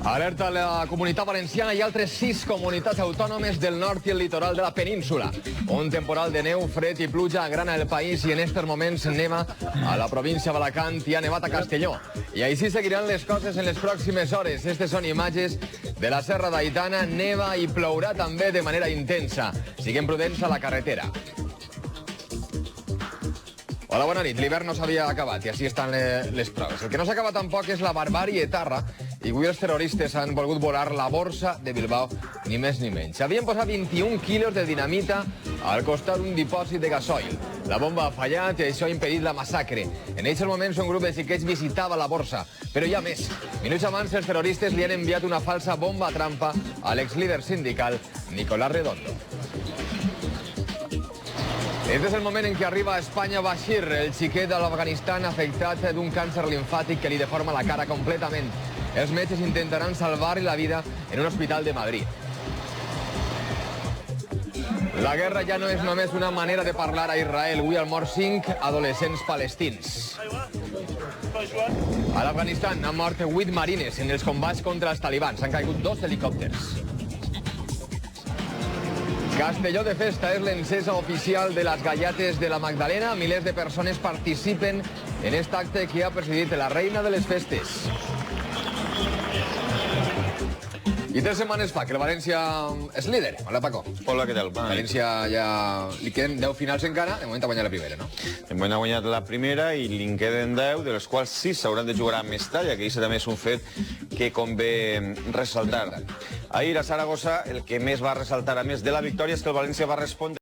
Alerta a la Comunitat Valenciana i altres 6 comunitats autònomes del nord i el litoral de la península. Un temporal de neu, fred i pluja agrana el país i en estos moments neva a la província d'Alacant i ha nevat a Castelló. I així seguiran les coses en les pròximes hores. Estes són imatges de la Serra d'Aitana. Neva i plourà també de manera intensa. Siguem prudents a la carretera. Hola, bona nit. L'hivern no s'havia acabat i així estan les proves. El que no s'acaba tampoc és la barbàrie etarra i avui els terroristes han volgut volar la borsa de Bilbao, ni més ni menys. Havien posat 21 quilos de dinamita al costat d'un dipòsit de gasoil. La bomba ha fallat i això ha impedit la massacre. En aquests moments un grup de xiquets visitava la borsa, però hi ha més. Minuts abans els terroristes li han enviat una falsa bomba trampa a l'exlíder sindical Nicolás Redondo. Este és el moment en què arriba a Espanya Bashir, el xiquet de l'Afganistan afectat d'un càncer limfàtic que li deforma la cara completament. Els metges intentaran salvar-li la vida en un hospital de Madrid. La guerra ja no és només una manera de parlar a Israel. Avui han mort 5 adolescents palestins. A l'Afganistan han mort 8 marines en els combats contra els talibans. Han caigut 2 helicòpters. Castelló de festa és l'encesa oficial de les gallates de la Magdalena. Milers de persones participen en aquest acte que ha presidit la reina de les festes. I 3 setmanes fa que el València és líder. Hola, Paco. Hola, què tal? València ja li queden 10 finals encara. De moment ha guanyat la primera, no? De moment ha guanyat la primera i li en queden 10, de les quals 6 s'hauran de jugar a Mestalla, que això també és un fet que convé ressaltar. Ahir a Saragossa el que més va ressaltar, a més de la victòria, és que el València va respondre